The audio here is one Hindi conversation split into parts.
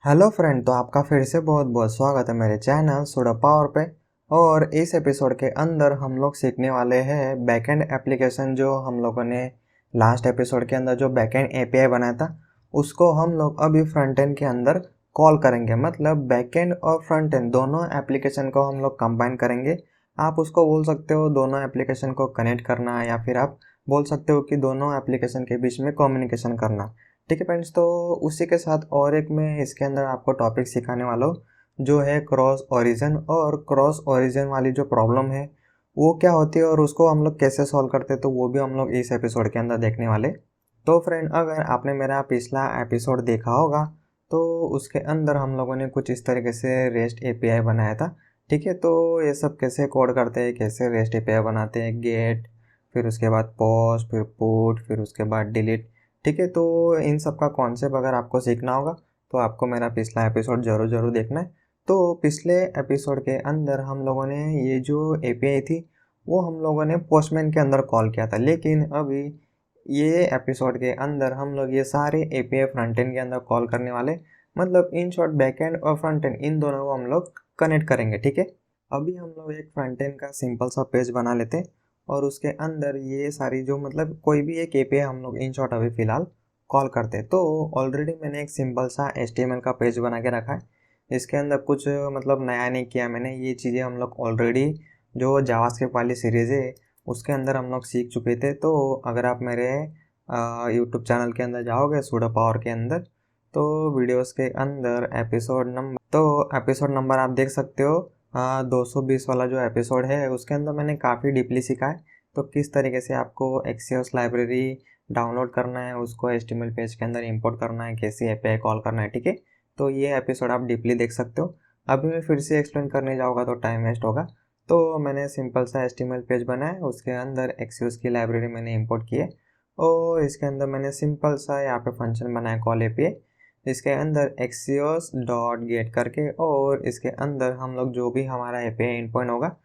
हेलो फ्रेंड, तो आपका फिर से बहुत बहुत स्वागत है मेरे चैनल सुडो पावर पे। और इस एपिसोड के अंदर हम लोग सीखने वाले हैं बैकएंड एप्लीकेशन। जो हम लोगों ने लास्ट एपिसोड के अंदर जो बैकएंड एपीआई बनाया था, उसको हम लोग अभी फ्रंट एंड के अंदर कॉल करेंगे। मतलब बैकएंड और फ्रंट एंड दोनों एप्लीकेशन को हम लोग कंबाइन करेंगे। आप उसको बोल सकते हो दोनों एप्लीकेशन को कनेक्ट करना, या फिर आप बोल सकते हो कि दोनों एप्लीकेशन के बीच में कम्युनिकेशन करना। ठीक है फ्रेंड्स, तो उसी के साथ और एक मैं इसके अंदर आपको टॉपिक सिखाने वाला हूँ, जो है क्रॉस ओरिजिन। और क्रॉस ओरिजिन वाली जो प्रॉब्लम है वो क्या होती है और उसको हम लोग कैसे सॉल्व करते हैं, तो वो भी हम लोग इस एपिसोड के अंदर देखने वाले। तो फ्रेंड, अगर आपने मेरा पिछला एपिसोड देखा होगा तो उसके अंदर हम लोगों ने कुछ इस तरीके से रेस्ट एपीआई बनाया था। ठीक है, तो ये सब कैसे कोड करते हैं, कैसे रेस्ट एपीआई बनाते हैं, गेट, फिर उसके बाद पोस्ट, फिर पुट, फिर उसके बाद डिलीट। ठीक है, तो इन सब का कॉन्सेप्ट अगर आपको सीखना होगा तो आपको मेरा पिछला एपिसोड ज़रूर ज़रूर देखना है। तो पिछले एपिसोड के अंदर हम लोगों ने ये जो एपीआई थी वो हम लोगों ने पोस्टमैन के अंदर कॉल किया था, लेकिन अभी ये एपिसोड के अंदर हम लोग ये सारे एपीआई फ्रंट एंड के अंदर कॉल करने वाले। मतलब इन शॉर्ट बैक एंड और फ्रंट एंड इन दोनों को हम लोग कनेक्ट करेंगे। ठीक है, अभी हम लोग एक फ्रंट एंड का सिंपल सा पेज बना लेते हैं और उसके अंदर ये सारी जो मतलब कोई भी एक एपीआई हम लोग इन शॉर्ट अभी फ़िलहाल कॉल करते हैं। तो ऑलरेडी मैंने एक सिंपल सा एचटीएमएल का पेज बना के रखा है। इसके अंदर कुछ मतलब नया नहीं किया मैंने, ये चीज़ें हम लोग ऑलरेडी जो जावास्क्रिप्ट वाली सीरीज़ है उसके अंदर हम लोग सीख चुके थे। तो अगर आप मेरे यूट्यूब चैनल के अंदर जाओगे सुडो पावर के अंदर, तो वीडियोस के अंदर एपिसोड नंबर आप देख सकते हो। 220 वाला जो एपिसोड है उसके अंदर मैंने काफ़ी डीपली सीखा है। तो किस तरीके से आपको एक्सियोस लाइब्रेरी डाउनलोड करना है, उसको एचटीएमएल पेज के अंदर इंपोर्ट करना है, कैसे एपीआई कॉल करना है। ठीक है, तो ये एपिसोड आप डीपली देख सकते हो। अभी मैं फिर से एक्सप्लेन करने जाऊँगा तो टाइम वेस्ट होगा। तो मैंने सिंपल सा एचटीएमएल पेज बनाया, उसके अंदर एक्सियोस की लाइब्रेरी मैंने इंपोर्ट की है और इसके अंदर मैंने सिंपल सा यहाँ पे फंक्शन बनाया कॉल एपीआई। इसके अंदर एक्सियोस डॉट गेट करके, और इसके अंदर हम लोग जो भी हमारा एपीआई एंड पॉइंट होगा,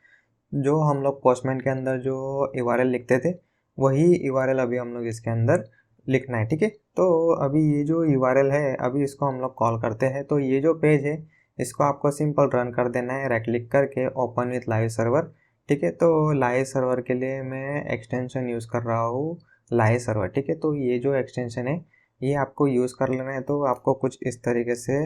जो हम लोग पोस्टमैन के अंदर जो यूआरएल लिखते थे वही यूआरएल अभी हम लोग इसके अंदर लिखना है। ठीक है, तो अभी ये जो यूआरएल है अभी इसको हम लोग कॉल करते हैं। तो ये जो पेज है इसको आपको सिंपल रन कर देना है, राइट क्लिक करके ओपन विथ लाइव सर्वर। ठीक है, तो लाइव सर्वर के लिए मैं एक्सटेंशन यूज़ कर रहा हूँ लाइव सर्वर। ठीक है, तो ये जो एक्सटेंशन है ये आपको यूज़ कर लेना है। तो आपको कुछ इस तरीके से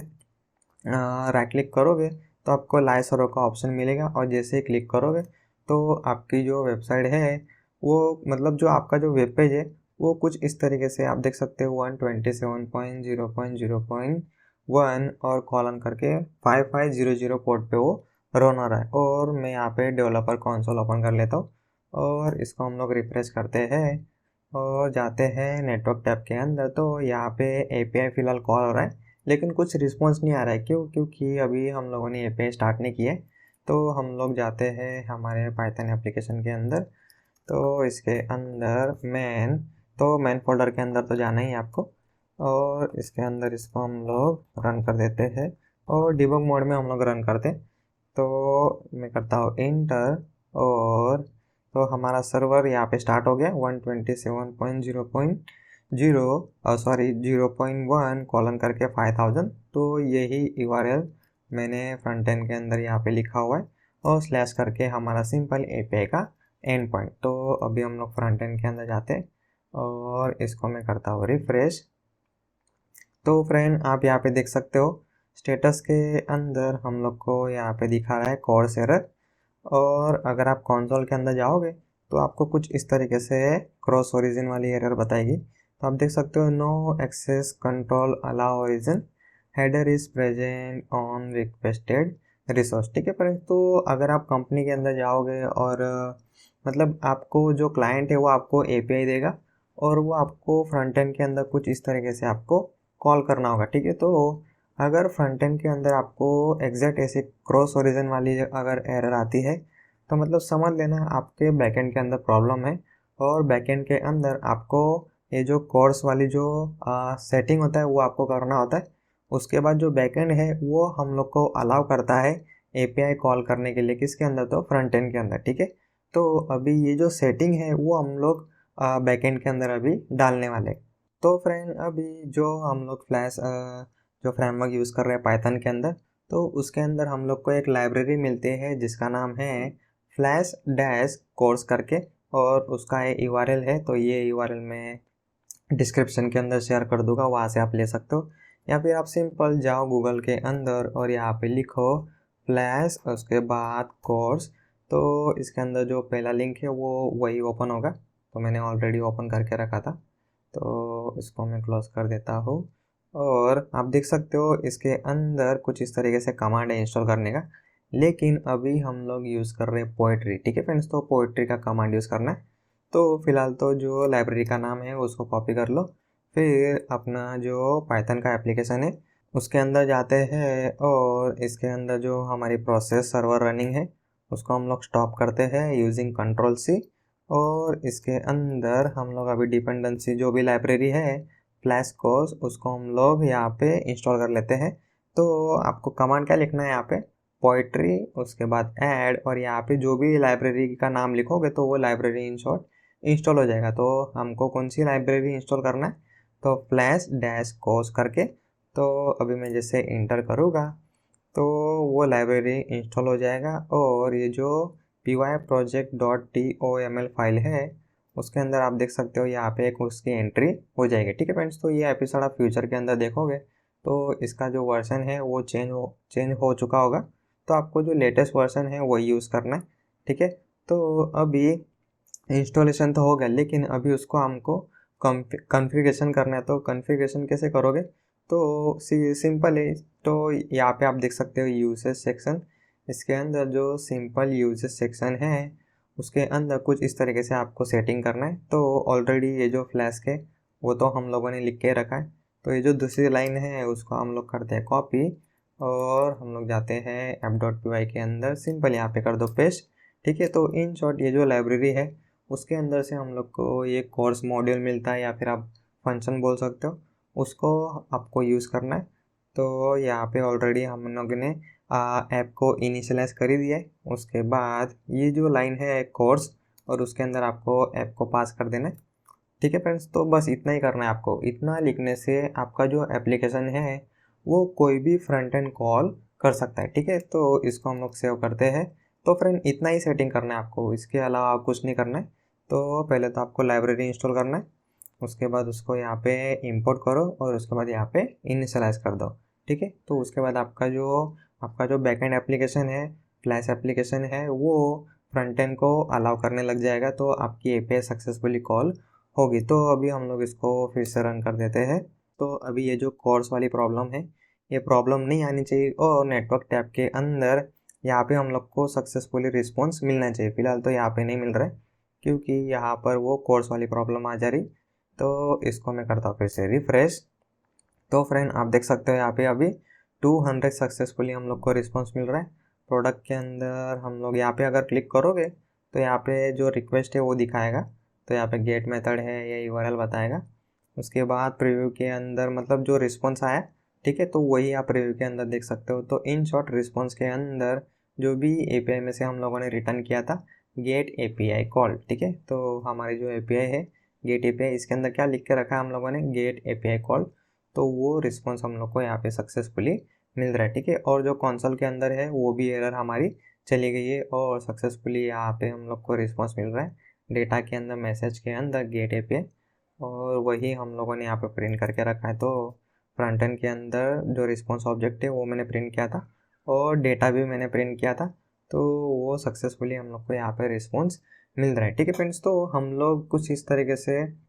राइट क्लिक करोगे तो आपको लाइव सर्वर का ऑप्शन मिलेगा, और जैसे ही क्लिक करोगे तो आपकी जो वेबसाइट है वो मतलब जो आपका जो वेब पेज है वो कुछ इस तरीके से आप देख सकते हो 127.0.0.1 और कॉलन करके 5500 पोर्ट पे वो रन हो रहा है। और मैं यहाँ पे डेवलपर कंसोल ओपन कर लेता हूँ और इसको हम लोग रिफ्रेश करते हैं और जाते हैं नेटवर्क टैब के अंदर। तो यहाँ पे एपीआई फ़िलहाल कॉल हो रहा है लेकिन कुछ रिस्पॉन्स नहीं आ रहा है। क्यों? क्योंकि अभी हम लोगों ने एपीआई स्टार्ट नहीं किया है। तो हम लोग जाते हैं हमारे पाइथन एप्लीकेशन के अंदर। तो इसके अंदर मेन फोल्डर के अंदर तो जाना ही है आपको, और इसके अंदर इसको हम लोग रन कर देते हैं और डिबग मोड में हम लोग रन करते हैं। तो मैं करता हूँ इंटर, और तो हमारा सर्वर यहाँ पे स्टार्ट हो गया 0.1 कॉलन करके 5000। तो यही यूआरएल मैंने फ्रंट एंड के अंदर यहाँ पे लिखा हुआ है और स्लैश करके हमारा सिंपल एपीआई का एंड पॉइंट। तो अभी हम लोग फ्रंट एंड के अंदर जाते हैं और इसको मैं करता हूँ रिफ्रेश। तो फ्रेंड, आप यहाँ पे देख सकते हो स्टेटस के अंदर हम लोग को यहाँ पे दिखा रहा है कोर्स एरर। और अगर आप कंसोल के अंदर जाओगे तो आपको कुछ इस तरीके से क्रॉस ओरिजिन वाली एरर बताएगी। तो आप देख सकते हो no access control allow origin, header is present on requested resource. ठीक है फ्रेंड्स, तो अगर आप कंपनी के अंदर जाओगे और मतलब आपको जो क्लाइंट है वो आपको एपीआई देगा और वो आपको फ्रंट एंड के अंदर कुछ इस तरीके से आपको कॉल करना होगा। ठीक है, तो अगर फ्रंट एंड के अंदर आपको एग्जैक्ट ऐसे क्रॉस ओरिजिन वाली अगर एरर आती है तो मतलब समझ लेना आपके बैकएंड के अंदर प्रॉब्लम है। और बैकएंड के अंदर आपको ये जो कोर्स वाली जो सेटिंग होता है वो आपको करना होता है। उसके बाद जो बैकएंड है वो हम लोग को अलाउ करता है एपीआई कॉल करने के लिए, किसके अंदर? तो फ्रंट एंड के अंदर। ठीक है, तो अभी ये जो सेटिंग है वो हम लोग बैकएंड के अंदर अभी डालने वाले। तो फ्रेंड, अभी जो हम लोग फ्लैश जो फ्रेमवर्क यूज़ कर रहे हैं पाइथन के अंदर, तो उसके अंदर हम लोग को एक लाइब्रेरी मिलती है जिसका नाम है फ्लैश डैश कोर्स करके, और उसका URL है। तो ये URL मैं डिस्क्रिप्शन के अंदर शेयर कर दूंगा, वहाँ से आप ले सकते हो। या फिर आप सिंपल जाओ गूगल के अंदर और यहाँ पे लिखो फ्लैश उसके बाद कोर्स, तो इसके अंदर जो पहला लिंक है वो वही ओपन होगा। तो मैंने ऑलरेडी ओपन करके रखा था, तो इसको मैं क्लोज कर देता हूँ। और आप देख सकते हो इसके अंदर कुछ इस तरीके से कमांड है इंस्टॉल करने का, लेकिन अभी हम लोग यूज़ कर रहे हैं पोएट्री। ठीक है फ्रेंड्स, तो पोएट्री का कमांड यूज़ करना है। तो फिलहाल तो जो लाइब्रेरी का नाम है उसको कॉपी कर लो, फिर अपना जो पाइथन का एप्लीकेशन है उसके अंदर जाते हैं, और इसके अंदर जो हमारी प्रोसेस सर्वर रनिंग है उसको हम लोग स्टॉप करते हैं यूजिंग Ctrl+C। और इसके अंदर हम लोग अभी डिपेंडेंसी जो भी लाइब्रेरी है फ्लैश कोर्स, उसको हम लोग यहाँ पे इंस्टॉल कर लेते हैं। तो आपको कमांड क्या लिखना है यहाँ पे, पोएट्री उसके बाद ऐड, और यहाँ पे जो भी लाइब्रेरी का नाम लिखोगे तो वो लाइब्रेरी इन शॉर्ट इंस्टॉल हो जाएगा। तो हमको कौन सी लाइब्रेरी इंस्टॉल करना है, तो फ्लैश डैश कोर्स करके। तो अभी मैं जैसे इंटर करूँगा तो वो लाइब्रेरी इंस्टॉल हो जाएगा, और ये जो pyproject.toml फाइल है उसके अंदर आप देख सकते हो यहाँ पे एक उसकी एंट्री हो जाएगी। ठीक है फ्रेंड्स, तो ये एपिसोड आप फ्यूचर के अंदर देखोगे तो इसका जो वर्जन है वो चेंज हो चुका होगा। तो आपको जो लेटेस्ट वर्जन है वही यूज़ करना है। ठीक है, तो अभी इंस्टॉलेशन तो हो गया, लेकिन अभी उसको हमको कॉन्फ़िगरेशन करना है। तो कॉन्फ़िगरेशन कैसे करोगे, तो सिंपल है। तो यहाँ पे आप देख सकते हो यूसेज सेक्शन, इसके अंदर जो सिंपल यूसेज सेक्शन है उसके अंदर कुछ इस तरीके से आपको सेटिंग करना है। तो ऑलरेडी ये जो फ्लैश है वो तो हम लोगों ने लिख के रखा है। तो ये जो दूसरी लाइन है उसको हम लोग करते हैं कॉपी, और हम लोग जाते हैं app.py के अंदर, सिंपल यहाँ पे कर दो पेस्ट। ठीक है, तो इन शॉर्ट ये जो लाइब्रेरी है उसके अंदर से हम लोग को ये कोर्स मॉड्यूल मिलता है, या फिर आप फंक्शन बोल सकते हो, उसको आपको यूज़ करना है। तो यहाँ पे ऑलरेडी हम लोग ने ऐप को इनिशियलाइज कर ही दिया है। उसके बाद ये जो लाइन है कोर्स, और उसके अंदर आपको ऐप को पास कर देना है। ठीक है फ्रेंड्स, तो बस इतना ही करना है आपको। इतना लिखने से आपका जो एप्लीकेशन है वो कोई भी फ्रंट एंड कॉल कर सकता है। ठीक है, तो इसको हम लोग सेव करते हैं। तो फ्रेंड इतना ही सेटिंग करना है आपको, इसके अलावा कुछ नहीं करना है। तो पहले तो आपको लाइब्रेरी इंस्टॉल करना है, उसके बाद उसको यहाँ पे इंपोर्ट करो, और उसके बाद यहाँ पे इनिशियलाइज कर दो। ठीक है, तो उसके बाद आपका जो बैकएंड एप्लीकेशन है, फ्लैश एप्लीकेशन है, वो फ्रंट एंड को अलाउ करने लग जाएगा। तो आपकी एपीआई सक्सेसफुली कॉल होगी। तो अभी हम लोग इसको फिर से रन कर देते हैं। तो अभी ये जो कोर्स वाली प्रॉब्लम है ये प्रॉब्लम नहीं आनी चाहिए, और नेटवर्क टैब के अंदर यहाँ पे हम लोग को सक्सेसफुली रिस्पॉन्स मिलना चाहिए। फिलहाल तो यहाँ पे नहीं मिल रहा है क्योंकि यहाँ पर वो कोर्स वाली प्रॉब्लम आ जा रही। तो इसको मैं करता हूँ फिर से रिफ्रेश। तो फ्रेंड आप देख सकते हो यहाँ पे अभी 200 सक्सेसफुली हम लोग को रिस्पॉन्स मिल रहा है। प्रोडक्ट के अंदर हम लोग यहाँ पे अगर क्लिक करोगे तो यहाँ पे जो रिक्वेस्ट है वो दिखाएगा। तो यहाँ पे गेट मेथड है, ये URL बताएगा। उसके बाद प्रीव्यू के अंदर मतलब जो रिस्पॉन्स आया, ठीक है, तो वही आप प्रीव्यू के अंदर देख सकते हो। तो इन शॉर्ट रिस्पॉन्स के अंदर जो भी API में से हम लोगों ने रिटर्न किया था गेट API कॉल। ठीक है, तो हमारी जो API है गेट API, इसके अंदर क्या लिख के रखा है हम लोगों ने, गेट API कॉल। तो वो रिस्पॉन्स हम लोग को यहाँ पे सक्सेसफुली मिल रहा है। ठीक है, और जो कंसोल के अंदर है वो भी एरर हमारी चली गई है, और सक्सेसफुली यहाँ पे हम लोग को रिस्पॉन्स मिल रहा है डेटा के अंदर, मैसेज के अंदर गेट API, और वही हम लोगों ने यहाँ पे प्रिंट करके रखा है। तो फ्रंट एंड के अंदर जो रिस्पॉन्स ऑब्जेक्ट है वो मैंने प्रिंट किया था, और डेटा भी मैंने प्रिंट किया था। तो वो सक्सेसफुली हम लोग को यहाँ पे रिस्पॉन्स मिल रहा है। ठीक है फ्रेंड्स, तो हम लोग कुछ इस तरीके से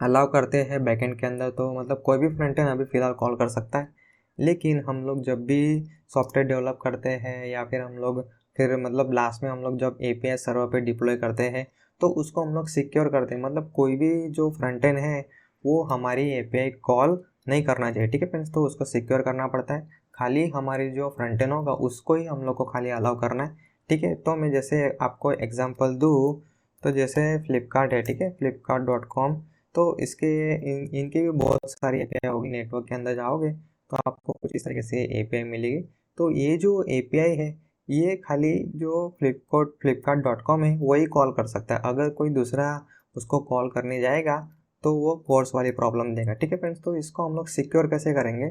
अलाउ करते हैं बैकएंड के अंदर। तो मतलब कोई भी फ्रंट एंड अभी फ़िलहाल कॉल कर सकता है, लेकिन हम लोग जब भी सॉफ्टवेयर डेवलप करते हैं, या फिर हम लोग फिर मतलब लास्ट में हम लोग जब API सर्वर पे डिप्लॉय करते हैं, तो उसको हम लोग सिक्योर करते हैं। मतलब कोई भी जो फ्रंट एंड है वो हमारी API कॉल नहीं करना चाहिए। ठीक है फ्रेंड्स, तो उसको सिक्योर करना पड़ता है। खाली हमारी जो फ्रंट एंड होगा उसको ही हम लोग को खाली अलाउ करना है। ठीक है, तो मैं जैसे आपको एग्जांपल दूँ, तो जैसे फ्लिपकार्ट है, ठीक है, flipkart.com। तो इनकी भी बहुत सारी API होगी। नेटवर्क के अंदर जाओगे तो आपको कुछ इस तरीके से API मिलेगी। तो ये जो API है ये खाली जो flipkart.com है वही कॉल कर सकता है। अगर कोई दूसरा उसको कॉल करने जाएगा तो वो कोर्स वाली प्रॉब्लम देगा। ठीक है फ्रेंड्स, तो इसको हम लोग सिक्योर कैसे करेंगे,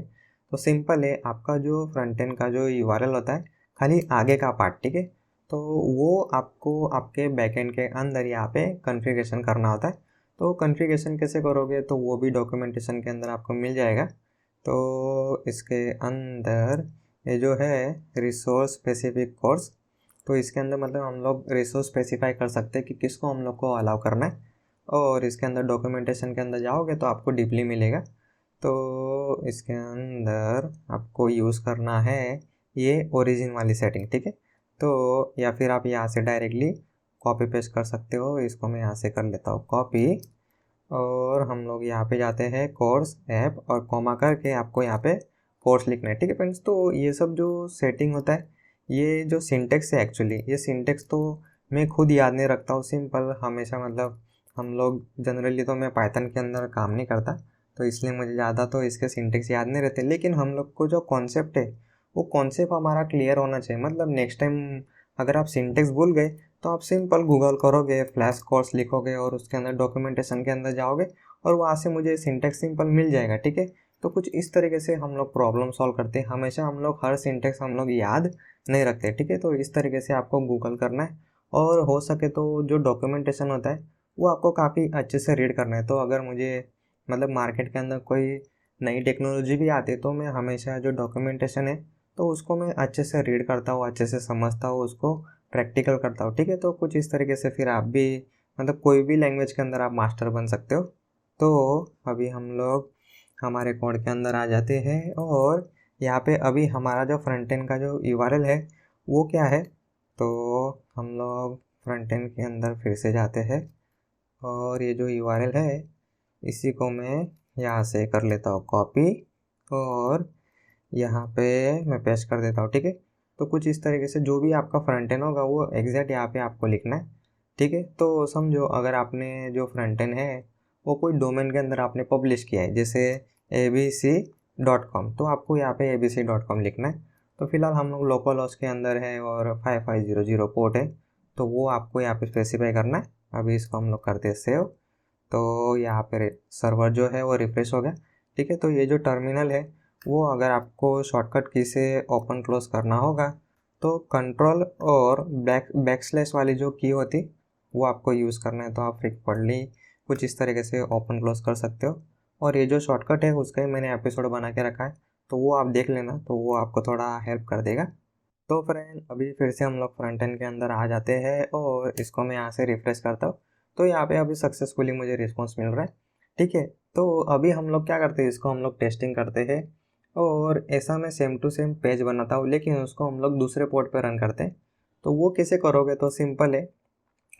तो सिंपल है, आपका जो फ्रंट एंड का जो यूआरएल होता है खाली आगे का पार्ट, ठीक है, तो वो आपको आपके बैक एंड के अंदर यहाँ पे कॉन्फ़िगरेशन करना होता है। तो कॉन्फ़िगरेशन कैसे करोगे, तो वो भी डॉक्यूमेंटेशन के अंदर आपको मिल जाएगा। तो इसके अंदर ये जो है रिसोर्स स्पेसिफिक कोर्स, तो इसके अंदर मतलब हम लोग रिसोर्स स्पेसिफाई कर सकते हैं कि किसको हम लोग को अलाउ करना है। और इसके अंदर डॉक्यूमेंटेशन के अंदर जाओगे तो आपको डीपली मिलेगा। तो इसके अंदर आपको यूज़ करना है ये ओरिजिन वाली सेटिंग, ठीक है। तो या फिर आप यहाँ से डायरेक्टली कॉपी पेस्ट कर सकते हो। इसको मैं यहाँ से कर लेता हूँ कॉपी, और हम लोग यहाँ पे जाते हैं कोर्स ऐप और कॉमा करके आपको यहाँ पे कोर्स लिखना है, ठीक है फ्रेंड्स। तो ये सब जो सेटिंग होता है, ये जो सिंटेक्स है एक्चुअली, ये सिंटेक्स तो मैं खुद याद नहीं रखता हूँ सिंपल हमेशा, मतलब हम लोग जनरली तो मैं पाइथन के अंदर काम नहीं करता, तो इसलिए मुझे ज़्यादा तो इसके सिंटेक्स याद नहीं रहते। लेकिन हम लोग को जो कॉन्सेप्ट है वो कॉन्सेप्ट हमारा क्लियर होना चाहिए। मतलब नेक्स्ट टाइम अगर आप सिंटेक्स भूल गए तो आप सिंपल गूगल करोगे, फ्लैश कोर्स लिखोगे और उसके अंदर डॉक्यूमेंटेशन के अंदर जाओगे और वहाँ से मुझे सिंटेक्स सिंपल मिल जाएगा, ठीक है। तो कुछ इस तरीके से हम लोग प्रॉब्लम सॉल्व करते हैं। हमेशा हम लोग हर सिंटेक्स हम लोग याद नहीं रखते, ठीक है। तो इस तरीके से आपको गूगल करना है, और हो सके तो जो डॉक्यूमेंटेशन होता है वो आपको काफ़ी अच्छे से रीड करना है। तो अगर मुझे मतलब मार्केट के अंदर कोई नई टेक्नोलॉजी भी आती है तो मैं हमेशा जो डॉक्यूमेंटेशन है तो उसको मैं अच्छे से रीड करता हूँ, अच्छे से समझता हूँ, उसको प्रैक्टिकल करता हूँ, ठीक है। तो कुछ इस तरीके से फिर आप भी मतलब कोई भी लैंग्वेज के अंदर आप मास्टर बन सकते हो। तो अभी हम लोग हमारे कोड के अंदर आ जाते हैं, और यहाँ पे अभी हमारा जो फ्रंट एंड का जो यूआरएल है वो क्या है, तो हम लोग फ्रंट एंड के अंदर फिर से जाते हैं, और ये जो यूआरएल है इसी को मैं यहाँ से कर लेता हूँ कॉपी, और यहाँ पे मैं पेस्ट कर देता हूँ, ठीक है। तो कुछ इस तरीके से जो भी आपका फ्रंट एंड होगा वो एग्जैक्ट यहाँ पे आपको लिखना है, ठीक है। तो समझो अगर आपने जो फ्रंट एंड है वो कोई डोमेन के अंदर आपने पब्लिश किया है, जैसे abc.com, तो आपको यहाँ पे abc.com लिखना है। तो फिलहाल हम लोग लोकल होस्ट के अंदर है और 5500 पोर्ट है, तो वो आपको यहाँ पे स्पेसिफाई करना है। अभी इसको हम लोग करते हैं सेव। तो यहाँ पे सर्वर जो है वो रिफ्रेश हो गया, ठीक है। तो ये जो टर्मिनल है वो अगर आपको शॉर्टकट की से ओपन क्लोज करना होगा तो कंट्रोल और बैकस्लैश वाली जो की होती वो आपको यूज़ करना है। तो आप फ्रीक्वेंटली कुछ इस तरीके से ओपन क्लोज कर सकते हो, और ये जो शॉर्टकट है उसका ही मैंने एपिसोड बना के रखा है, तो वो आप देख लेना, तो वो आपको थोड़ा हेल्प कर देगा। तो फ्रेंड अभी फिर से हम लोग फ्रंट एंड के अंदर आ जाते हैं, और इसको मैं यहाँ से रिफ्रेश करता हूँ। तो यहाँ पे अभी सक्सेसफुली मुझे रिस्पॉन्स मिल रहा है, ठीक है। तो अभी हम लोग क्या करते हैं, इसको हम लोग टेस्टिंग करते हैं, और ऐसा मैं सेम टू सेम पेज बनाता हूँ लेकिन उसको हम लोग दूसरे पोर्ट पे रन करते हैं। तो वो कैसे करोगे, तो सिंपल है,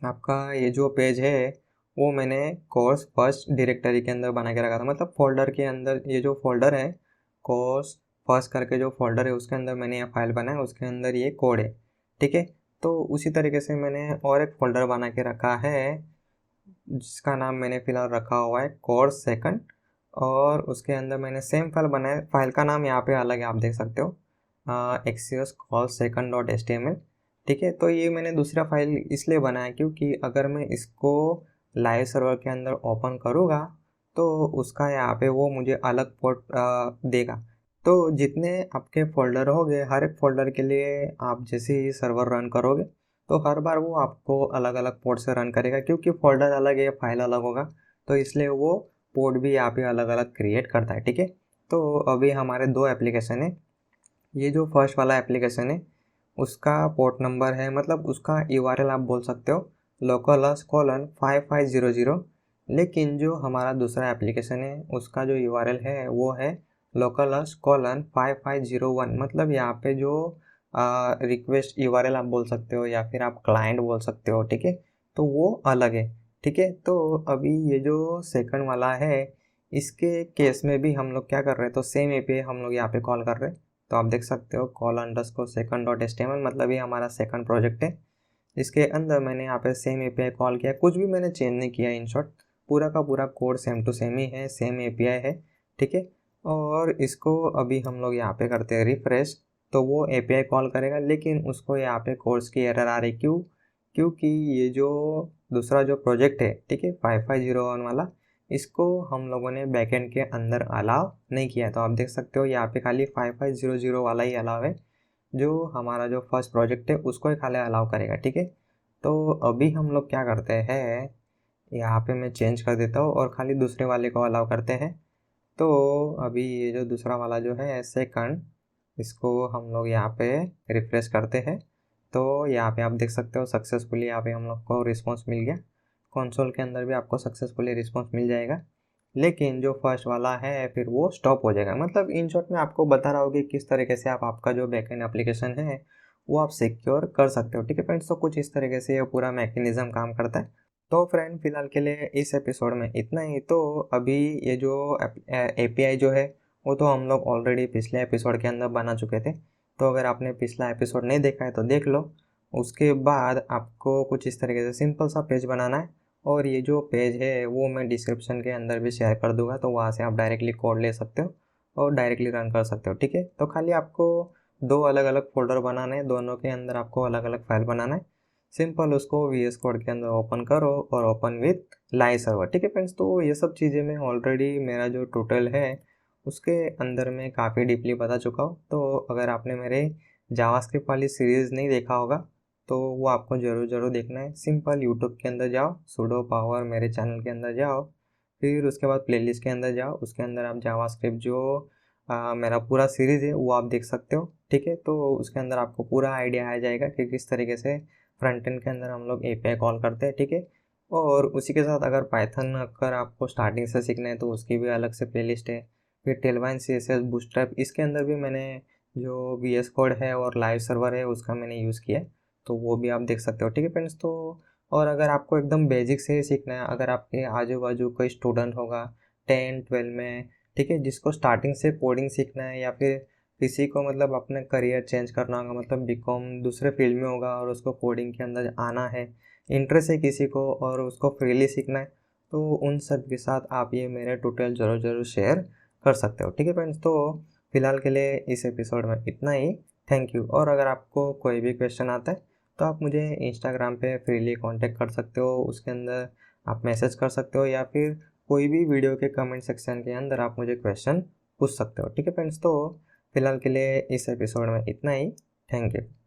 आपका ये जो पेज है वो मैंने कोर्स फर्स्ट डायरेक्टरी के अंदर बना के रखा था, मतलब फोल्डर के अंदर। ये जो फोल्डर है कोर्स फर्स्ट करके जो फोल्डर है उसके अंदर मैंने ये फाइल बनाया, उसके अंदर ये कोड है, ठीक है। तो उसी तरीके से मैंने और एक फोल्डर बना के रखा है जिसका नाम मैंने फिलहाल रखा हुआ है कोर्स सेकंड, और उसके अंदर मैंने सेम फाइल बनाया। फाइल का नाम यहाँ पे अलग है, आप देख सकते हो, एक्सियस कॉल सेकंड डॉट HTML, ठीक है। तो ये मैंने दूसरा फाइल इसलिए बनाया क्योंकि अगर मैं इसको लाइव सर्वर के अंदर ओपन करूँगा तो उसका यहाँ पे वो मुझे अलग पोर्ट देगा। तो जितने आपके फोल्डर होंगे हर एक फोल्डर के लिए आप जैसे ही सर्वर रन करोगे तो हर बार वो आपको अलग अलग पोर्ट से रन करेगा, क्योंकि फोल्डर अलग है फाइल अलग होगा, तो इसलिए वो पोर्ट भी यहाँ पे अलग अलग क्रिएट करता है, ठीक है। तो अभी हमारे दो एप्लीकेशन है। ये जो फर्स्ट वाला एप्लीकेशन है उसका पोर्ट नंबर है, मतलब उसका यूआरएल आप बोल सकते हो localhost:5500, लेकिन जो हमारा दूसरा एप्लीकेशन है उसका जो यूआरएल है वो है localhost:5501, मतलब यहाँ पे जो रिक्वेस्ट यूआरएल आप बोल सकते हो या फिर आप क्लाइंट बोल सकते हो, ठीक है। तो वो अलग है, ठीक है। तो अभी ये जो सेकंड वाला है इसके केस में भी हम लोग क्या कर रहे हैं, तो सेम एपीआई हम लोग यहाँ पे कॉल कर रहे हैं। तो आप देख सकते हो call_second.html, मतलब ये हमारा सेकंड प्रोजेक्ट है। इसके अंदर मैंने यहाँ पे सेम एपीआई कॉल किया, कुछ भी मैंने चेंज नहीं किया, इन शॉर्ट पूरा का पूरा कोड सेम टू सेम ही है, सेम एपीआई है, ठीक है। और इसको अभी हम लोग यहाँ पे करते हैं रिफ्रेश, तो वो एपीआई कॉल करेगा, लेकिन उसको यहाँ पे कोर्स की एरर आ रही, क्योंकि ये जो दूसरा जो प्रोजेक्ट है, ठीक है, 5501 वाला, इसको हम लोगों ने बैकएंड के अंदर अलाउ नहीं किया है। तो आप देख सकते हो यहाँ पे खाली 5500 वाला ही अलाउ है, जो हमारा जो फर्स्ट प्रोजेक्ट है उसको ही खाली अलाउ करेगा, ठीक है। तो अभी हम लोग क्या करते हैं, यहाँ पे मैं चेंज कर देता हूँ और खाली दूसरे वाले को अलाउ करते हैं। तो अभी ये जो दूसरा वाला जो है सेकंड, इसको हम लोग यहाँ पे रिफ्रेश करते हैं। तो यहाँ पे आप देख सकते हो सक्सेसफुली यहाँ पे हम लोग को रिस्पॉन्स मिल गया। कंसोल के अंदर भी आपको सक्सेसफुली रिस्पॉन्स मिल जाएगा, लेकिन जो फर्स्ट वाला है फिर वो स्टॉप हो जाएगा। मतलब इन शॉर्ट में आपको बता रहा हूँ कि किस तरीके से आप आपका जो बैकएंड एप्लीकेशन है वो आप सिक्योर कर सकते हो, ठीक है फ्रेंड्स। तो कुछ इस तरीके से ये पूरा मैकेनिज्म काम करता है। तो फ्रेंड फिलहाल के लिए इस एपिसोड में इतना ही। तो अभी ये जो एपीआई जो है वो तो हम लोग ऑलरेडी पिछले एपिसोड के अंदर बना चुके थे। तो अगर आपने पिछला एपिसोड नहीं देखा है तो देख लो। उसके बाद आपको कुछ इस तरीके से सिंपल सा पेज बनाना है, और ये जो पेज है वो मैं डिस्क्रिप्शन के अंदर भी शेयर कर दूंगा। तो वहाँ से आप डायरेक्टली कोड ले सकते हो और डायरेक्टली रन कर सकते हो, ठीक है। तो खाली आपको 2 अलग अलग फोल्डर बनाने हैं, दोनों के अंदर आपको अलग अलग फाइल बनाना है। सिंपल उसको VS कोड के अंदर ओपन करो और ओपन विथ लाइव सर्वर, ठीक है फ्रेंड्स। तो ये सब चीज़ें मैं ऑलरेडी मेरा जो ट्यूटोरियल है उसके अंदर में काफ़ी डीपली बता चुका हूँ। तो अगर आपने मेरे जावास्क्रिप्ट वाली सीरीज़ नहीं देखा होगा तो वो आपको ज़रूर देखना है। सिंपल यूट्यूब के अंदर जाओ, सुडो पावर मेरे चैनल के अंदर जाओ, फिर उसके बाद प्लेलिस्ट के अंदर जाओ, उसके अंदर आप जावास्क्रिप्ट जो मेरा पूरा सीरीज़ है वो आप देख सकते हो, ठीक है। तो उसके अंदर आपको पूरा आइडिया आ जाएगा कि किस तरीके से फ्रंट एंड के अंदर हम लोग एपीआई कॉल करते हैं, ठीक है। और उसी के साथ अगर पाइथन अगर आपको स्टार्टिंग से सीखना है तो उसकी भी अलग से प्लेलिस्ट है। फिर टेलवाइन CSS बूटस्ट्रैप, इसके अंदर भी मैंने जो VS कोड है और लाइव सर्वर है उसका मैंने यूज़ किया है, तो वो भी आप देख सकते हो, ठीक है फ्रेंड्स। तो और अगर आपको एकदम बेसिक से ही सीखना है, अगर आपके आजू बाजू कोई स्टूडेंट होगा 10-12 में, ठीक है, जिसको स्टार्टिंग से कोडिंग सीखना है, या फिर किसी को मतलब अपने करियर चेंज करना होगा, मतलब बीकॉम दूसरे फील्ड में होगा और उसको कोडिंग के अंदर आना है, इंटरेस्ट है किसी को और उसको फ्रीली सीखना है, तो उन सब के साथ आप ये मेरे ट्यूटोरियल ज़रूर शेयर कर सकते हो, ठीक है फ्रेंड्स। तो फिलहाल के लिए इस एपिसोड में इतना ही। Thank you. और अगर आपको कोई भी क्वेश्चन आता है तो आप मुझे इंस्टाग्राम पे फ्रीली कांटेक्ट कर सकते हो, उसके अंदर आप मैसेज कर सकते हो, या फिर कोई भी वीडियो के कमेंट सेक्शन के अंदर आप मुझे क्वेश्चन पूछ सकते हो, ठीक है फ्रेंड्स। तो फिलहाल के लिए इस एपिसोड में इतना ही। Thank you.